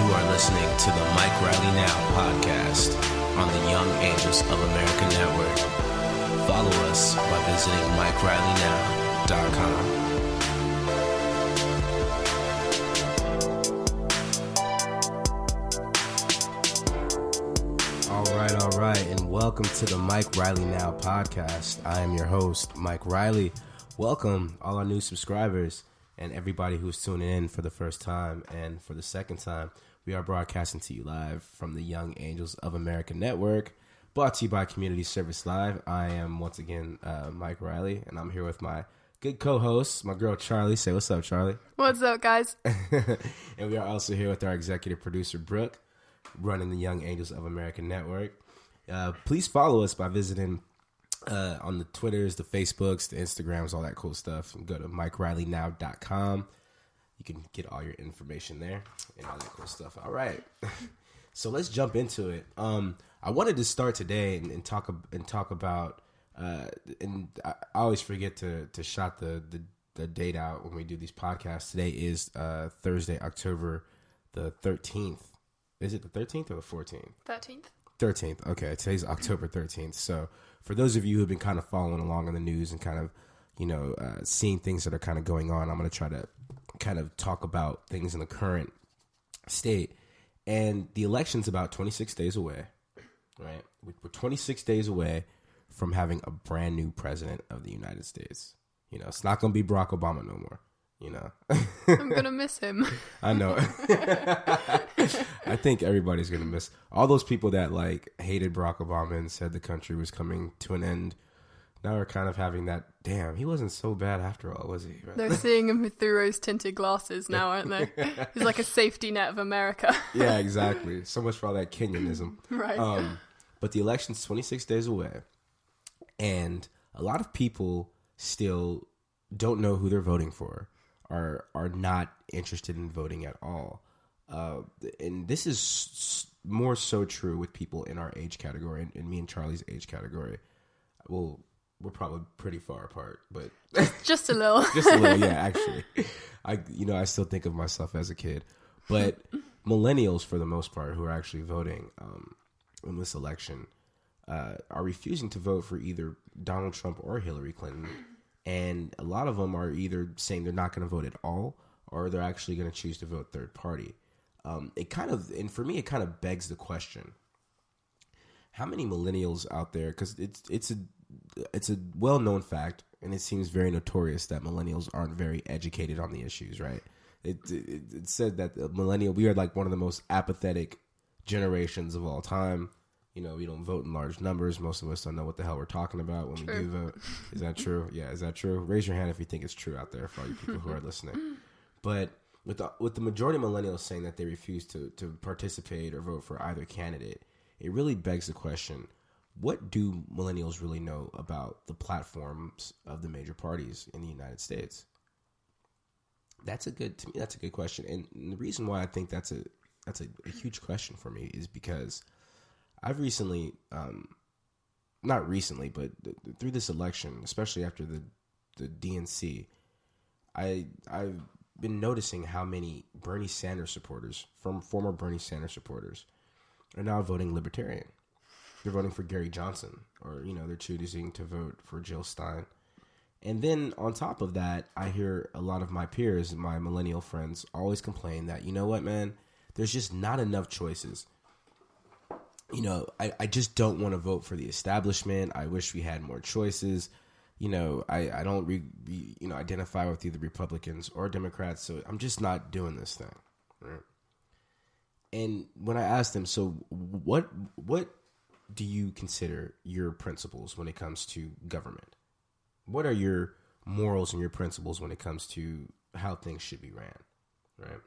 You are listening to the Mike Riley Now podcast on the Young Angels of America Network. Follow us by visiting MikeRileyNow.com. All right, and welcome to the Mike Riley Now podcast. I am your host, Mike Riley. Welcome, all our new subscribers and everybody who's tuning in for the first time and for the second time. We are broadcasting to you live from the Young Angels of America Network, brought to you by Community Service Live. I am, once again, Mike Riley, and I'm here with my good co-host, my girl Charlie. Say what's up, Charlie. What's up, guys? And we are also here with our executive producer, Brooke, running the Young Angels of America Network. Please follow us by visiting on the Twitters, the Facebooks, the Instagrams, all that cool stuff. Go to MikeRileyNow.com. You can get all your information there and all that cool stuff. All right. So let's jump into it. I wanted to start today and talk about and I always forget to shout the date out when we do these podcasts. Today is Thursday, October the 13th. Is it the 13th or the 14th? 13th. Okay, today's October 13th. So for those of you who have been kind of following along in the news and kind of, seeing things that are kind of going on, I'm going to try to kind of talk about things in the current state. And the election's about 26 days away, right? We're 26 days away from having a brand new president of the United States. It's not going to be Barack Obama no more. I'm going to miss him. I know. I think everybody's going to miss all those people that hated Barack Obama and said the country was coming to an end. Now we're kind of having that, damn, he wasn't so bad after all, was he? Right? They're seeing him through rose-tinted glasses now, aren't they? He's like a safety net of America. Yeah, exactly. So much for all that Kenyanism. Right. But the election's 26 days away. And a lot of people still don't know who they're voting for. Are not interested in voting at all. And this is more so true with people in our age category, and me and Charlie's age category. Well, we're probably pretty far apart, but just a little. Just a little, yeah, actually. I still think of myself as a kid. But millennials, for the most part, who are actually voting in this election, are refusing to vote for either Donald Trump or Hillary Clinton. And a lot of them are either saying they're not going to vote at all, or they're actually going to choose to vote third party. And for me, it kind of begs the question: how many millennials out there? Because it's a well-known fact, and it seems very notorious that millennials aren't very educated on the issues. Right? It said that we are like one of the most apathetic generations of all time. We don't vote in large numbers. Most of us don't know what the hell we're talking about when we do vote. Is that true? Yeah, is that true? Raise your hand if you think it's true out there for all you people who are listening. But with the majority of millennials saying that they refuse to participate or vote for either candidate, it really begs the question, what do millennials really know about the platforms of the major parties in the United States? To me, that's a good question. And the reason why I think that's a huge question for me is because I've recently, not recently, but through this election, especially after the DNC, I've been noticing how many Bernie Sanders supporters, from former Bernie Sanders supporters, are now voting Libertarian. They're voting for Gary Johnson, or, they're choosing to vote for Jill Stein. And then on top of that, I hear a lot of my peers, my millennial friends, always complain that, you know what, man, there's just not enough choices. I just don't want to vote for the establishment. I wish we had more choices. I don't identify with either Republicans or Democrats, so I'm just not doing this thing. Right? And when I asked them, so what do you consider your principles when it comes to government? What are your morals and your principles when it comes to how things should be ran? Right?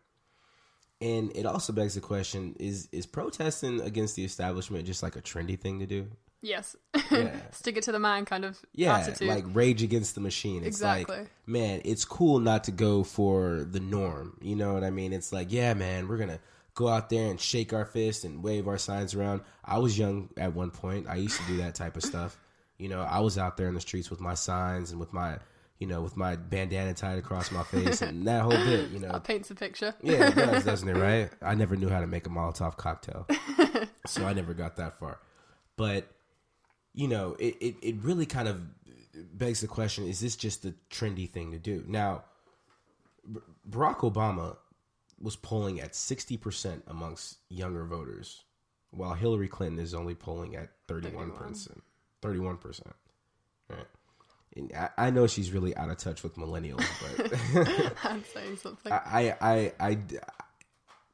And it also begs the question, is protesting against the establishment just like a trendy thing to do? Yes. Yeah. Stick it to the man kind of attitude. Like rage against the machine. It's exactly. Like, man, it's cool not to go for the norm. You know what I mean? It's like, yeah, man, we're going to go out there and shake our fist and wave our signs around. I was young at one point. I used to do that type of stuff. I was out there in the streets with my signs and with my, with my bandana tied across my face and that whole bit, That paints a picture. Yeah, it does, doesn't it, right? I never knew how to make a Molotov cocktail, so I never got that far. But, it really kind of begs the question, is this just a trendy thing to do? Now, Barack Obama was polling at 60% amongst younger voters, while Hillary Clinton is only polling at 31%. 31%. Right. And I know she's really out of touch with millennials, but I'm saying something. I,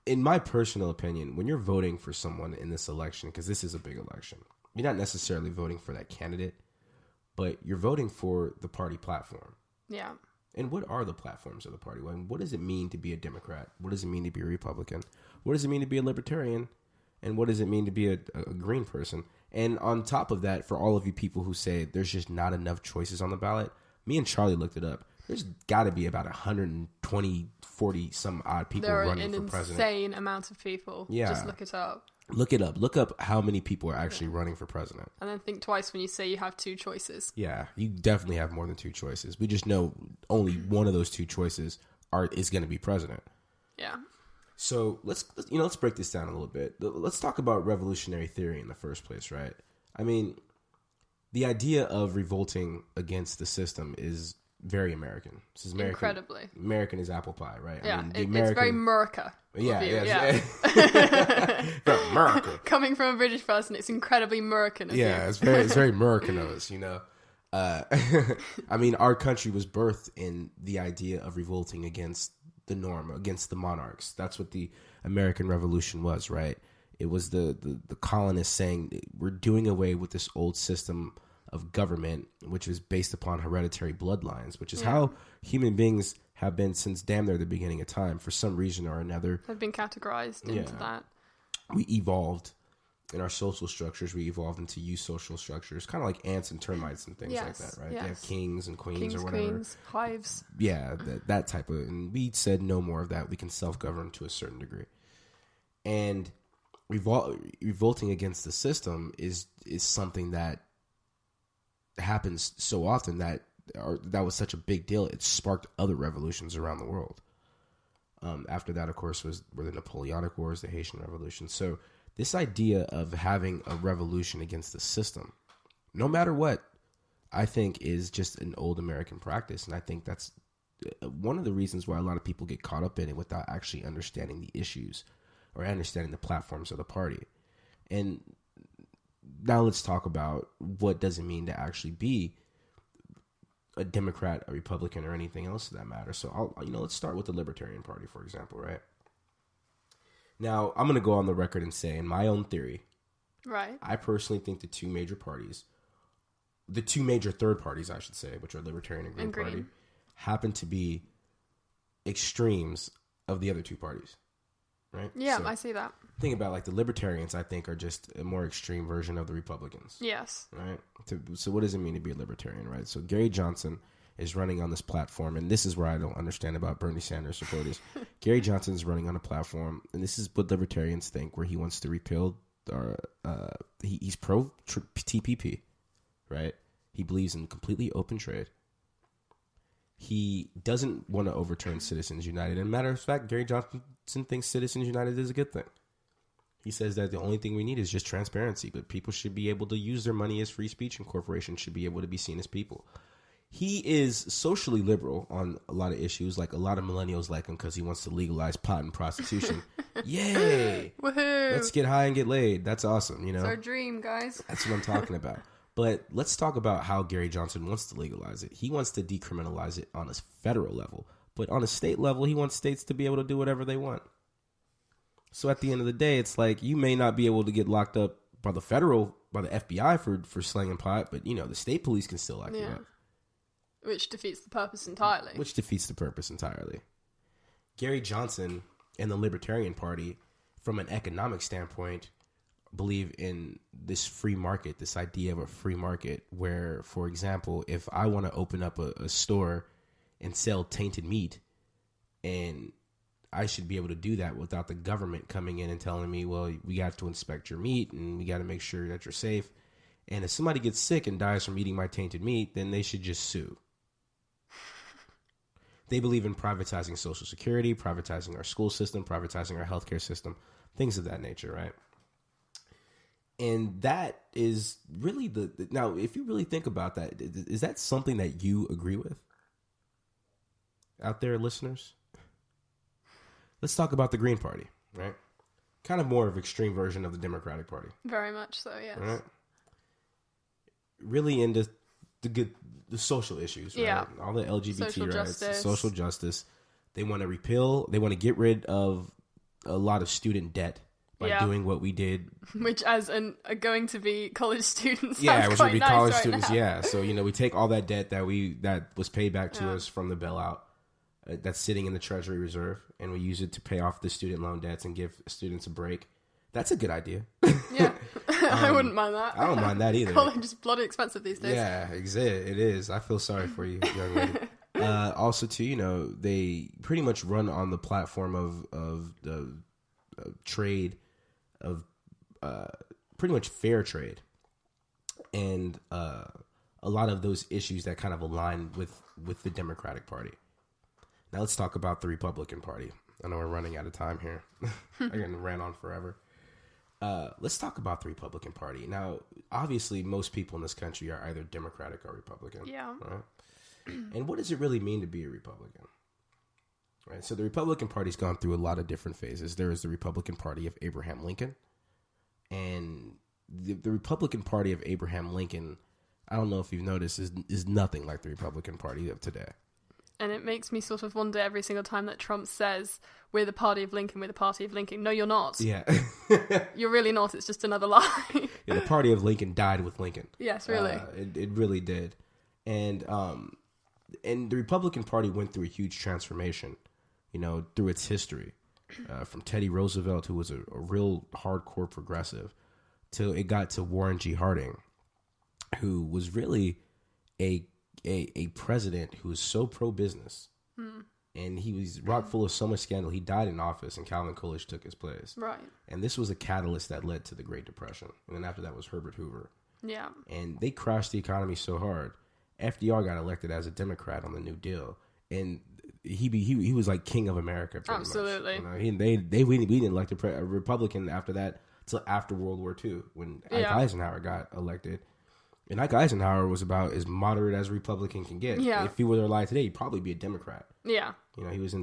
in my personal opinion, when you're voting for someone in this election, because this is a big election, you're not necessarily voting for that candidate, but you're voting for the party platform. Yeah. And what are the platforms of the party? What does it mean to be a Democrat? What does it mean to be a Republican? What does it mean to be a Libertarian? And what does it mean to be a green person? And on top of that, for all of you people who say there's just not enough choices on the ballot, me and Charlie looked it up. There's got to be about 120, 40 some odd people running for president. There are an insane amount of people. Yeah. Just look it up. Look it up. Look up how many people are actually running for president. And then think twice when you say you have two choices. Yeah, you definitely have more than two choices. We just know only one of those two choices is going to be president. Yeah. So let's break this down a little bit. Let's talk about revolutionary theory in the first place, right? I mean, the idea of revolting against the system is very American. This is American. Incredibly. American is apple pie, right? Yeah, I mean, it's very America. Yeah. America. Coming from a British person, it's incredibly American. Yeah, it's very American of us, I mean, our country was birthed in the idea of revolting against the norm, against the monarchs. That's what the American Revolution was, right? It was the colonists saying we're doing away with this old system of government, which is based upon hereditary bloodlines, which is how human beings have been since damn near the beginning of time. For some reason or another, have been categorized into that. We evolved in our social structures. We evolved into eusocial structures, kind of like ants and termites and things like that, right? Yes. They have kings and queens or whatever. Queens, hives. Yeah, that type of. And we said no more of that. We can self-govern to a certain degree. And revolting against the system is something that happens so often that was such a big deal. It sparked other revolutions around the world. After that, of course, were the Napoleonic Wars, the Haitian Revolution. So this idea of having a revolution against the system, no matter what, I think is just an old American practice. And I think that's one of the reasons why a lot of people get caught up in it without actually understanding the issues or understanding the platforms of the party. And now let's talk about what does it mean to actually be a Democrat, a Republican, or anything else to that matter. So let's start with the Libertarian Party, for example, right? Now, I'm going to go on the record and say, in my own theory, right, I personally think the two major third parties, I should say, which are Libertarian and Green Party, happen to be extremes of the other two parties, right? Yeah, so, I see that. Think about like the Libertarians, I think, are just a more extreme version of the Republicans. Yes. Right? So what does it mean to be a Libertarian, right? So Gary Johnson is running on this platform, and this is where I don't understand about Bernie Sanders supporters. Gary Johnson is running on a platform, and this is what Libertarians think, where he wants to repeal, he's pro-TPP, right? He believes in completely open trade. He doesn't want to overturn Citizens United. And matter of fact, Gary Johnson thinks Citizens United is a good thing. He says that the only thing we need is just transparency, but people should be able to use their money as free speech, and corporations should be able to be seen as people. He is socially liberal on a lot of issues. Like a lot of millennials like him because he wants to legalize pot and prostitution. Yay! Woohoo! Let's get high and get laid. That's awesome, It's our dream, guys. That's what I'm talking about. But let's talk about how Gary Johnson wants to legalize it. He wants to decriminalize it on a federal level. But on a state level, he wants states to be able to do whatever they want. So at the end of the day, it's like you may not be able to get locked up by the FBI for slinging pot, but the state police can still lock you up. Which defeats the purpose entirely. Gary Johnson and the Libertarian Party, from an economic standpoint, believe in this free market, this idea of a free market where, for example, if I want to open up a store and sell tainted meat, and I should be able to do that without the government coming in and telling me, well, we got to inspect your meat and we got to make sure that you're safe. And if somebody gets sick and dies from eating my tainted meat, then they should just sue. They believe in privatizing Social Security, privatizing our school system, privatizing our healthcare system, things of that nature, right? And that is really now, if you really think about that, is that something that you agree with out there, listeners? Let's talk about the Green Party, right? Kind of more of an extreme version of the Democratic Party. Very much so, yes. Right? Really into the social issues, right? Yeah. All the LGBT social rights, justice. social justice. They want to get rid of a lot of student debt by doing what we did. Which, as going to be college students, we're going to be nice college right students. now. Yeah, so we take all that debt that was paid back to us from the bailout that's sitting in the Treasury Reserve, and we use it to pay off the student loan debts and give students a break. That's a good idea. Yeah, I wouldn't mind that. I don't mind that either. College is bloody expensive these days. Yeah, it is. I feel sorry for you, young lady. Also, too, they pretty much run on the platform of the trade of pretty much fair trade, and a lot of those issues that kind of align with the Democratic Party. Now let's talk about the Republican Party. I know we're running out of time here. I can ran on forever. Let's talk about the Republican Party. Now, obviously, most people in this country are either Democratic or Republican. Yeah. Right? And what does it really mean to be a Republican? Right. So the Republican Party's gone through a lot of different phases. There is the Republican Party of Abraham Lincoln. And the Republican Party of Abraham Lincoln, I don't know if you've noticed, is nothing like the Republican Party of today. And it makes me sort of wonder every single time that Trump says, we're the party of Lincoln, we're the party of Lincoln. No, you're not. Yeah. You're really not. It's just another lie. Yeah, the party of Lincoln died with Lincoln. Yes, really. It really did. And the Republican Party went through a huge transformation, through its history. From Teddy Roosevelt, who was a real hardcore progressive, till it got to Warren G. Harding, who was really a president who was so pro-business. And he was rock full of so much scandal. He died in office, and Calvin Coolidge took his place. Right. And this was a catalyst that led to the Great Depression. And then after that was Herbert Hoover. Yeah. And they crashed the economy so hard. FDR got elected as a Democrat on the New Deal, and he was like king of America. Absolutely. Much. We didn't elect a Republican after that till after World War II when Ike Eisenhower got elected. And Ike Eisenhower was about as moderate as a Republican can get. Yeah. If he were alive today, he'd probably be a Democrat. Yeah. He was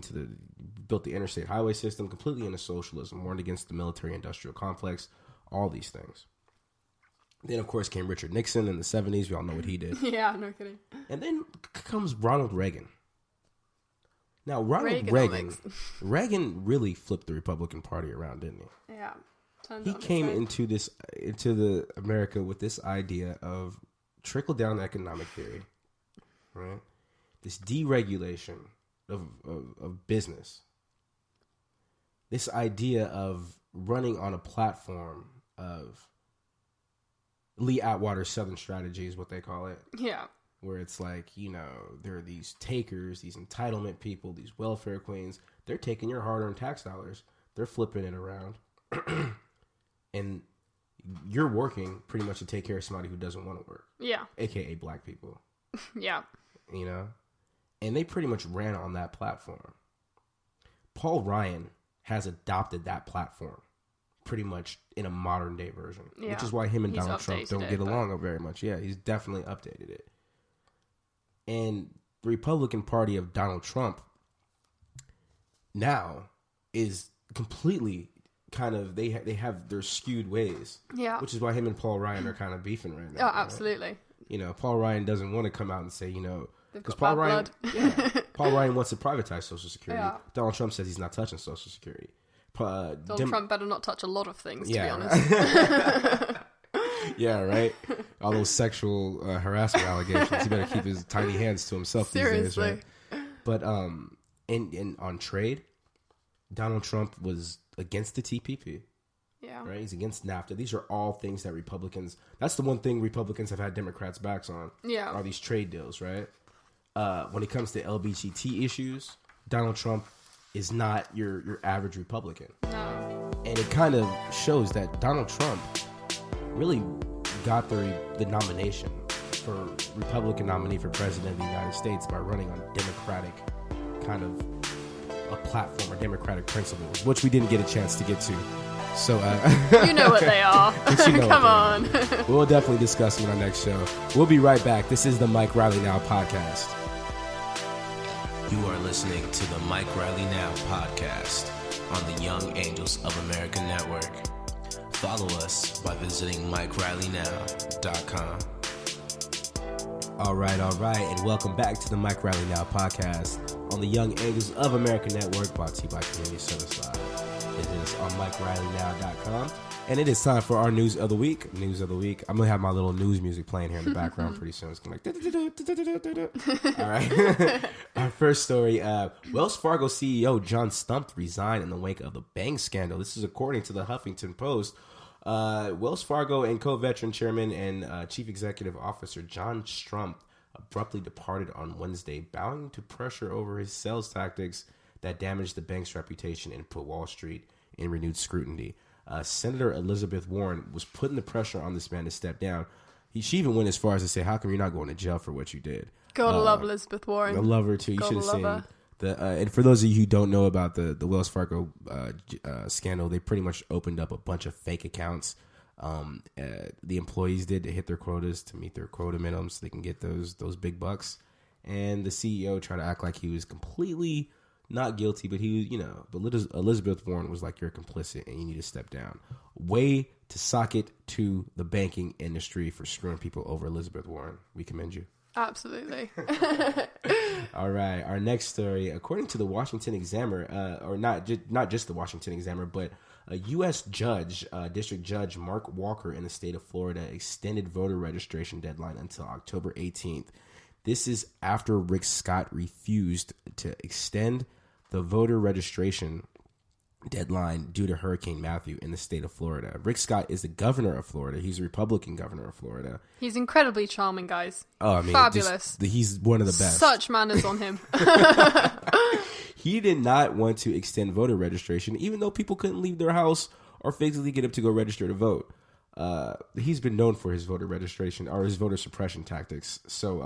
built the interstate highway system, completely into socialism, warned against the military-industrial complex, all these things. Then, of course, came Richard Nixon in the 70s. We all know what he did. Yeah, no kidding. And then comes Ronald Reagan. Now, Ronald Reagan really flipped the Republican Party around, didn't he? Yeah. He came into the America with this idea of trickle-down economic theory, right? This deregulation of business. This idea of running on a platform of Lee Atwater's Southern strategy is what they call it. Yeah. Where it's like, there are these takers, these entitlement people, these welfare queens. They're taking your hard-earned tax dollars. They're flipping it around. And you're working pretty much to take care of somebody who doesn't want to work. Yeah. AKA black people. Yeah. And they pretty much ran on that platform. Paul Ryan has adopted that platform pretty much in a modern day version. Yeah. Which is why him and Donald Trump don't get along very much. Yeah, he's definitely updated it. And the Republican Party of Donald Trump now is completely kind of, they have their skewed ways. Yeah. Which is why him and Paul Ryan are kind of beefing right now. Oh, absolutely. Paul Ryan doesn't want to come out and say, because Paul Ryan wants to privatize Social Security. Yeah. Donald Trump says he's not touching Social Security. Donald Trump better not touch a lot of things, to be honest. Yeah, right? All those sexual harassment allegations. He better keep his tiny hands to himself. Seriously. These days, right? But and on trade, Donald Trump was against the TPP. Yeah. Right? He's against NAFTA. These are all things that Republicans... That's the one thing Republicans have had Democrats' backs on. Yeah. Are these trade deals, right? When it comes to LGBT issues, Donald Trump is not your average Republican. No. And it kind of shows that Donald Trump really got the nomination for Republican nominee for president of the United States by running on Democratic kind of a platform or democratic principles, which we didn't get a chance to get to. So you know what they are. Come on. We'll definitely discuss them in our next show. We'll be right back. This is the Mike Riley Now podcast. You are listening to the Mike Riley Now podcast on the Young Angels of America Network. Follow us by visiting MikeRileyNow.com. All right, and welcome back to the Mike Riley Now podcast on the Young Angels of America Network, brought to you by Community Service Live. It is on MikeRileyNow.com, and it is time for our news of the week. I'm gonna have my little news music playing here in the background pretty soon. It's gonna like. All right. Our first story: Wells Fargo CEO John Stumpf resigned in the wake of the bank scandal. This is according to the Huffington Post. Wells Fargo and co-veteran chairman and chief executive officer John Stumpf abruptly departed on Wednesday, bowing to pressure over his sales tactics that damaged the bank's reputation and put Wall Street in renewed scrutiny. Senator Elizabeth Warren was putting the pressure on this man to step down. She even went as far as to say, "How come you're not going to jail for what you did?" Gotta love Elizabeth Warren. I love her too. You should have seen her. and for those of you who don't know about the Wells Fargo scandal, they pretty much opened up a bunch of fake accounts. The employees did to hit their quotas, to meet their quota minimums, so they can get those big bucks. And the CEO tried to act like he was completely not guilty, but but Elizabeth Warren was like, "You're complicit and you need to step down." Way to sock it to the banking industry for screwing people over, Elizabeth Warren. We commend you. Absolutely. All right, our next story, according to the Washington Examiner, or not just the Washington Examiner, but a U.S. judge, District Judge Mark Walker in the state of Florida, extended voter registration deadline until October 18th. This is after Rick Scott refused to extend the voter registration deadline due to Hurricane Matthew in the state of Florida. Rick Scott is the governor of Florida. He's a Republican governor of Florida. He's incredibly charming, guys. Oh, I mean, fabulous. He's one of the best. Such manners on him. He did not want to extend voter registration, even though people couldn't leave their house or physically get up to go register to vote. He's been known for his voter registration or his voter suppression tactics. So,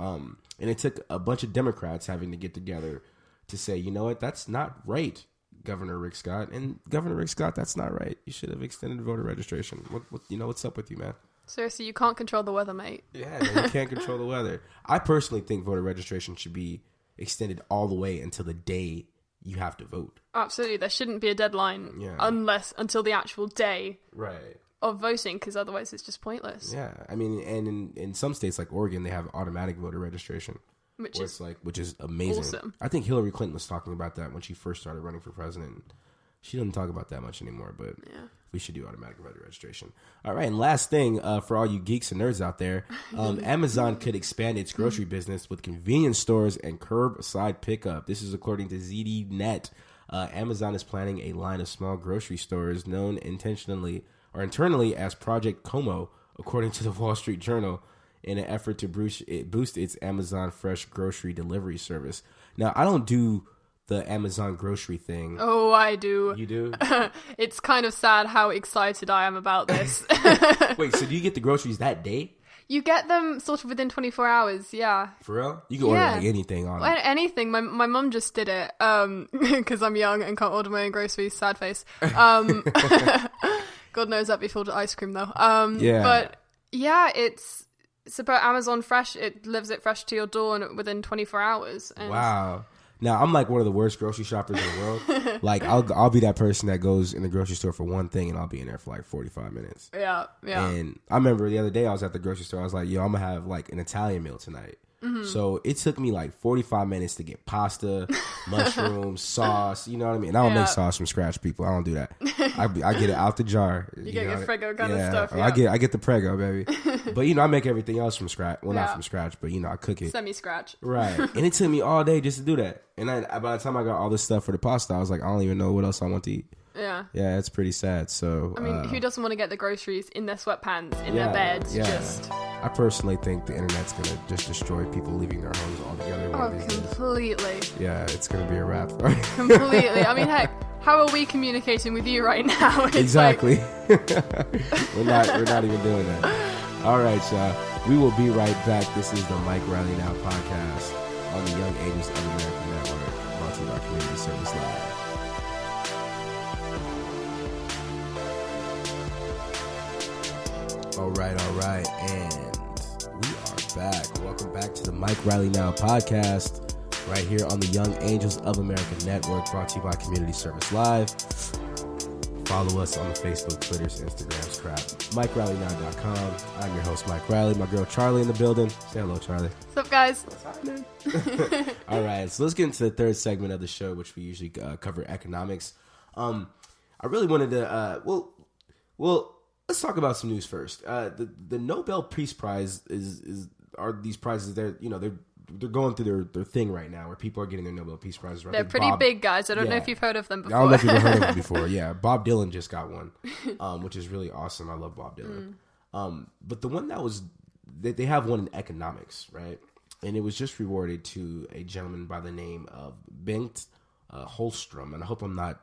and it took a bunch of Democrats having to get together to say, you know what, that's not right, Governor Rick Scott. And Governor Rick Scott, that's not right. You should have extended voter registration. What's up with you, man? Seriously, you can't control the weather, mate. Yeah, man, you can't control the weather. I personally think voter registration should be extended all the way until the day you have to vote. Absolutely. There shouldn't be a deadline until the actual day. Right. Of voting, because otherwise it's just pointless. Yeah, I mean, and in some states like Oregon, they have automatic voter registration, which is amazing. Awesome. I think Hillary Clinton was talking about that when she first started running for president. She doesn't talk about that much anymore, but we should do automatic voter registration. All right, and last thing for all you geeks and nerds out there, Amazon could expand its grocery business with convenience stores and curbside pickup. This is according to ZDNet. Amazon is planning a line of small grocery stores known internally as Project Como, according to the Wall Street Journal, in an effort to boost its Amazon Fresh grocery delivery service. Now, I don't do the Amazon grocery thing. Oh, I do. You do? It's kind of sad how excited I am about this. Wait, so do you get the groceries that day? You get them sort of within 24 hours, yeah. For real? You can order like anything on it. Anything. My mum just did it because I'm young and can't order my own groceries. Sad face. God knows that'd be filled with ice cream though. But yeah, it's about Amazon Fresh. It delivers it fresh to your door and within 24 hours. And wow. Now, I'm like one of the worst grocery shoppers in the world. Like, I'll be that person that goes in the grocery store for one thing and I'll be in there for like 45 minutes. Yeah. And I remember the other day I was at the grocery store. I was like, yo, I'm going to have like an Italian meal tonight. Mm-hmm. So it took me like 45 minutes to get pasta, mushrooms, sauce. You know what I mean? I don't make sauce from scratch, people. I don't do that. I get it out the jar. You get your Prego kind of stuff. I get the Prego, baby. But I make everything else from scratch. Well, not from scratch, but I cook it semi-scratch. Right. And it took me all day just to do that. And by the time I got all this stuff for the pasta, I was like, I don't even know what else I want to eat. Yeah. Yeah, it's pretty sad. So I mean, who doesn't want to get the groceries in their sweatpants, in their beds? I personally think the internet's going to just destroy people leaving their homes altogether. Completely. Yeah, it's going to be a wrap for it. Completely. I mean, heck, how are we communicating with you right now? It's exactly. we're not even doing that. All right, y'all. We will be right back. This is the Mike Riley Now podcast on the Young Angels of America Network. to you by Community Service Live. All right, and we are back. Welcome back to the Mike Riley Now podcast, right here on the Young Angels of America Network, brought to you by Community Service Live. Follow us on the Facebook, Twitters, Instagrams, crap. MikeRileyNow.com. I'm your host, Mike Riley. My girl Charlie in the building. Say hello, Charlie. What's up, guys? What's happening? All right, so let's get into the third segment of the show, which we usually cover economics. I really wanted to, well, let's talk about some news first. The Nobel Peace Prize are these prizes. They're going through their thing right now, where people are getting their Nobel Peace Prizes. Right? They're pretty big, guys. I don't know if you've heard of them before. I don't know if you've heard of them before. Yeah, Bob Dylan just got one, which is really awesome. I love Bob Dylan. But the one that was, they have one in economics, right? And it was just rewarded to a gentleman by the name of Bengt Holmström, and I hope I'm not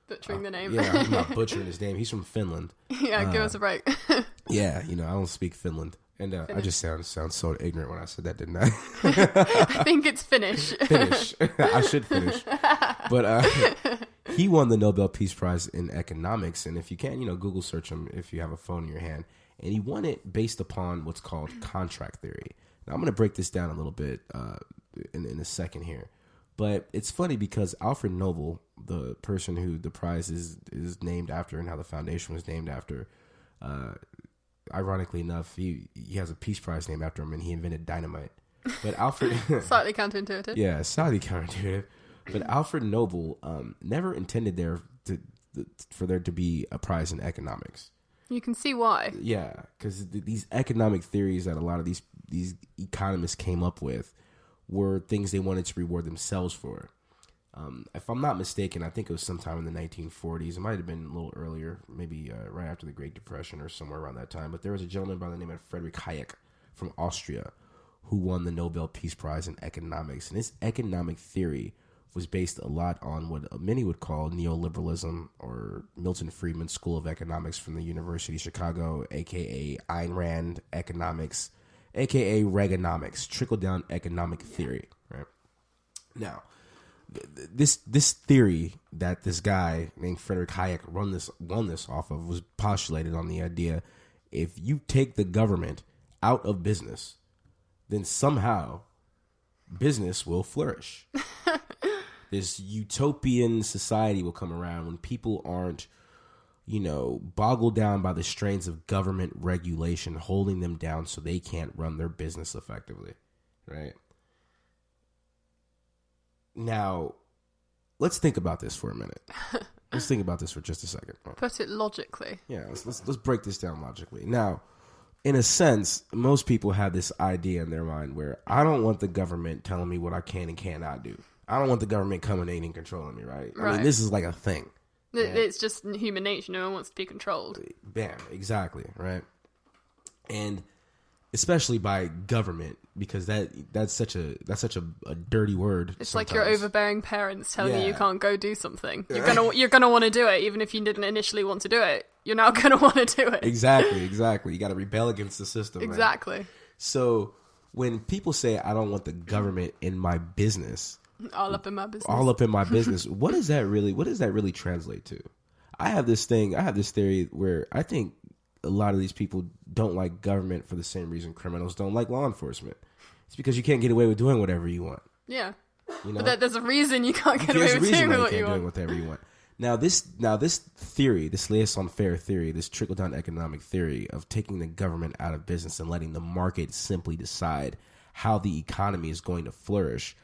butchering the name. Yeah, I'm not butchering his name. He's from Finland. Yeah, give us a break. Yeah, I don't speak Finland. And I just sound so ignorant when I said that, didn't I? I think it's Finnish. Finish. I should finish. But he won the Nobel Peace Prize in economics. And if you can, Google search him if you have a phone in your hand. And he won it based upon what's called contract theory. Now, I'm going to break this down a little bit in a second here. But it's funny because Alfred Nobel, the person who the prize is named after and how the foundation was named after, ironically enough, he has a Peace Prize named after him, and he invented dynamite. But Alfred... Slightly counterintuitive. Yeah, slightly counterintuitive. But Alfred Nobel never intended for there to be a prize in economics. You can see why. Yeah, because these economic theories that a lot of these economists came up with were things they wanted to reward themselves for. If I'm not mistaken, I think it was sometime in the 1940s. It might have been a little earlier, maybe right after the Great Depression or somewhere around that time. But there was a gentleman by the name of Friedrich Hayek from Austria who won the Nobel Peace Prize in economics. And his economic theory was based a lot on what many would call neoliberalism, or Milton Friedman's School of Economics from the University of Chicago, a.k.a. Ayn Rand economics, a.k.a. Reaganomics, trickle-down economic theory. Right now, this theory that this guy named Friedrich Hayek won this off of was postulated on the idea: if you take the government out of business, then somehow business will flourish. This utopian society will come around when people aren't, boggled down by the strains of government regulation holding them down so they can't run their business effectively, right? Now, let's think about this for a minute. Let's think about this for just a second. Put it logically. Yeah, let's break this down logically. Now, in a sense, most people have this idea in their mind where I don't want the government telling me what I can and cannot do. I don't want the government coming in and controlling me, right? I mean, this is like a thing. It's just human nature. No one wants to be controlled. Bam, exactly, right? And especially by government, because that's such a dirty word. It's sometimes. Like your overbearing parents telling you can't go do something. You're gonna want to do it, even if you didn't initially want to do it. You're now gonna want to do it. Exactly. You got to rebel against the system. Exactly. Right? So when people say I don't want the government in my business. All up in my business. What does that really translate to? I have this theory where I think a lot of these people don't like government for the same reason criminals don't like law enforcement. It's because you can't get away with doing whatever you want. Yeah. But there's a reason you can't get away with doing what you want. Whatever you want. Now this theory, this laissez-faire theory, this trickle-down economic theory of taking the government out of business and letting the market simply decide how the economy is going to flourish,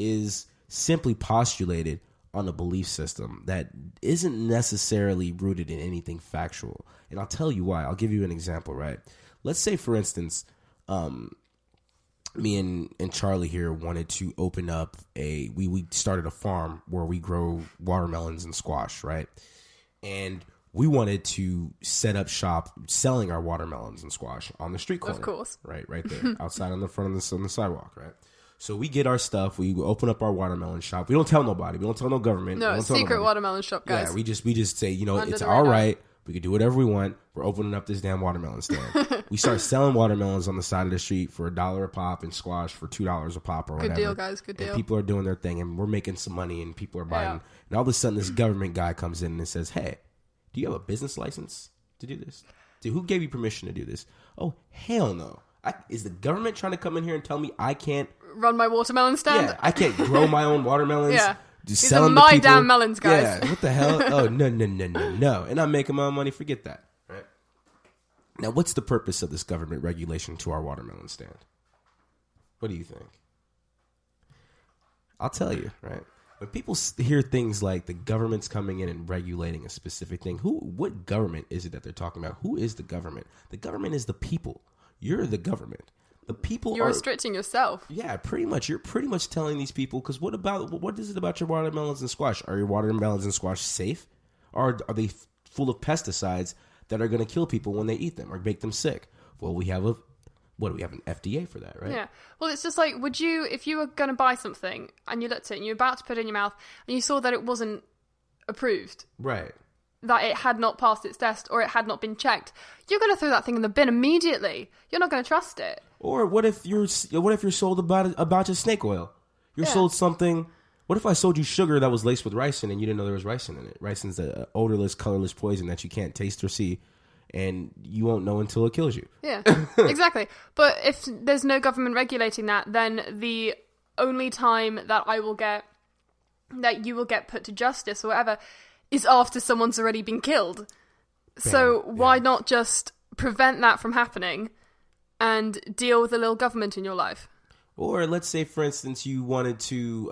is simply postulated on a belief system that isn't necessarily rooted in anything factual. And I'll tell you why. I'll give you an example, right? Let's say, for instance, me and Charlie here wanted to open up we started a farm where we grow watermelons and squash, right? And we wanted to set up shop selling our watermelons and squash on the street corner. Of course. Right there, outside on the front of on the sidewalk, right? So we get our stuff. We open up our watermelon shop. We don't tell nobody. We don't tell no government. No, it's secret watermelon shop, guys. Yeah, we just say, it's all right, We can do whatever we want. We're opening up this damn watermelon stand. We start selling watermelons on the side of the street for $1 a pop and squash for $2 a pop or whatever. Good deal, guys. Good deal. And people are doing their thing and we're making some money and people are buying. Yeah. And all of a sudden this government guy comes in and says, hey, do you have a business license to do this? Dude, who gave you permission to do this? Oh, hell no. Is the government trying to come in here and tell me I can't run my watermelon stand? Yeah, I can't grow my own watermelons. Yeah. Just These sell are them to my people. damn melons, guys. Yeah, what the hell? Oh, no. And I'm making my own money. Forget that. Right? Now, what's the purpose of this government regulation to our watermelon stand? What do you think? I'll tell you, right? When people hear things like the government's coming in and regulating a specific thing, what government is it that they're talking about? Who is the government? The government is the people. You're the government. The people You're restricting yourself. Yeah, pretty much. You're pretty much telling these people, because what is it about your watermelons and squash? Are your watermelons and squash safe? Or are they full of pesticides that are going to kill people when they eat them or make them sick? Well, we have an FDA for that, right? Yeah. Well, it's just like, would you, if you were going to buy something and you looked at it and you're about to put it in your mouth and you saw that it wasn't approved, right? That it had not passed its test or it had not been checked, you're going to throw that thing in the bin immediately. You're not going to trust it. Or what if you're sold about a snake oil? You're sold something. What if I sold you sugar that was laced with ricin and you didn't know there was ricin in it? Ricin's an odorless, colorless poison that you can't taste or see, and you won't know until it kills you. Yeah, exactly. But if there's no government regulating that, then the only time that you will get put to justice or whatever is after someone's already been killed. Bam. So why not just prevent that from happening and deal with a little government in your life? Or let's say, for instance, you wanted to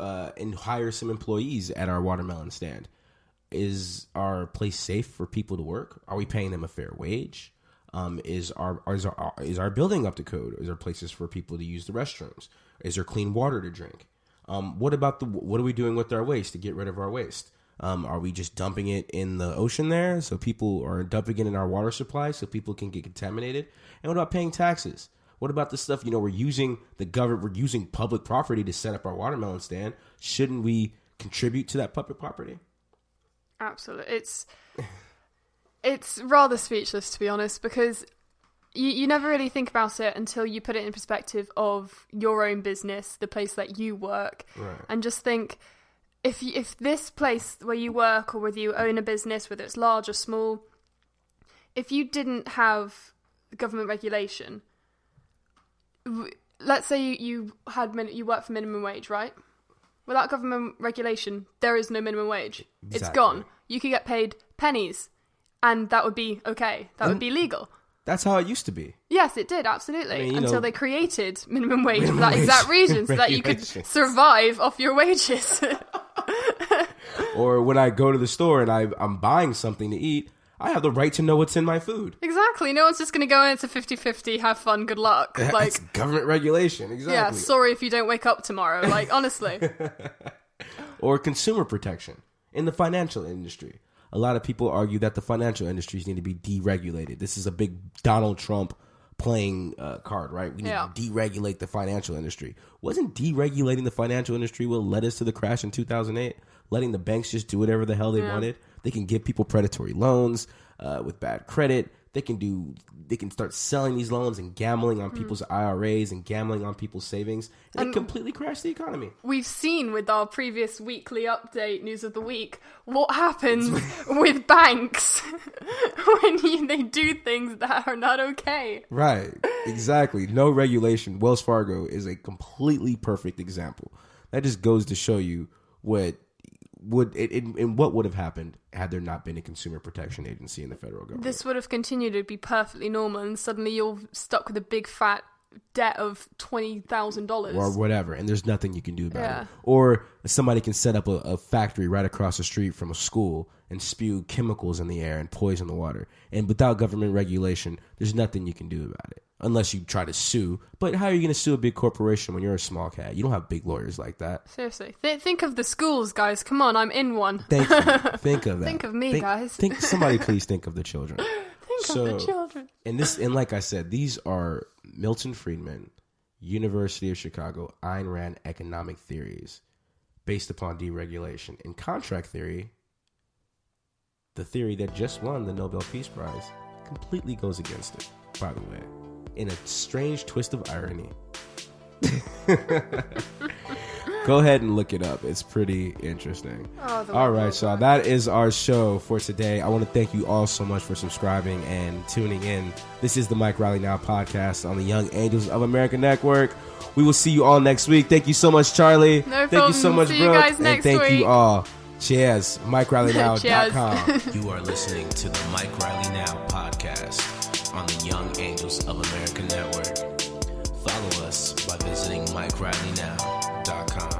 hire some employees at our watermelon stand. Is our place safe for people to work? Are we paying them a fair wage? Is our building up to code? Is there places for people to use the restrooms? Is there clean water to drink? What are we doing with our waste to get rid of our waste? Are we just dumping it in the ocean there? So people are dumping it in our water supply so people can get contaminated? And what about paying taxes? What about the stuff, we're using we're using public property to set up our watermelon stand. Shouldn't we contribute to that public property? Absolutely. It's rather speechless, to be honest, because you never really think about it until you put it in perspective of your own business, the place that you work, right. And just think, if this place where you work or whether you own a business, whether it's large or small, if you didn't have government regulation, let's say you work for minimum wage, right? Without government regulation, there is no minimum wage. Exactly. It's gone. You could get paid pennies, and that would be okay. That would be legal. That's how it used to be. Yes, it did, absolutely. Until they created minimum wage for that exact reason, so that you could survive off your wages. Or when I go to the store and I'm buying something to eat, I have the right to know what's in my food. Exactly. No one's just going to go in, it's a 50-50, have fun, good luck. That's government regulation, exactly. Yeah, sorry if you don't wake up tomorrow, honestly. Or consumer protection in the financial industry. A lot of people argue that the financial industries need to be deregulated. This is a big Donald Trump playing card, right? We need to deregulate the financial industry. Wasn't deregulating the financial industry what led us to the crash in 2008? Letting the banks just do whatever the hell they wanted? They can give people predatory loans with bad credit. They can start selling these loans and gambling on people's IRAs and gambling on people's savings, and it completely crashed the economy. We've seen with our previous weekly update, News of the Week, what happens with banks when they do things that are not okay. Right, exactly. No regulation. Wells Fargo is a completely perfect example. That just goes to show you what would have happened had there not been a consumer protection agency in the federal government. This would have continued to be perfectly normal, and suddenly you're stuck with a big fat debt of $20,000 or whatever, and there's nothing you can do about it. Or somebody can set up a factory right across the street from a school and spew chemicals in the air and poison the water, and without government regulation, there's nothing you can do about it unless you try to sue. But how are you going to sue a big corporation when you're a small cat? You don't have big lawyers like that. Seriously. Think of the schools, guys. Come on, I'm in one. Thank you. Think of that. Think of me, guys. Somebody please think of the children. Think of the children. And like I said, these are Milton Friedman, University of Chicago, Ayn Rand economic theories based upon deregulation. In contract theory, the theory that just won the Nobel Peace Prize completely goes against it, by the way, in a strange twist of irony. Go ahead and look it up. It's pretty interesting. All right, so that is our show for today. I want to thank you all so much for subscribing and tuning in. This is the Mike Riley Now podcast on the Young Angels of America Network. We will see you all next week. Thank you so much, Charlie. No thank you so much, see Brooke. You guys next and thank week. you all. Cheers. MikeRileyNow.com. You are listening to the Mike Riley Now podcast on the Young Angels of America Network. Follow us by visiting MikeRileyNow.com.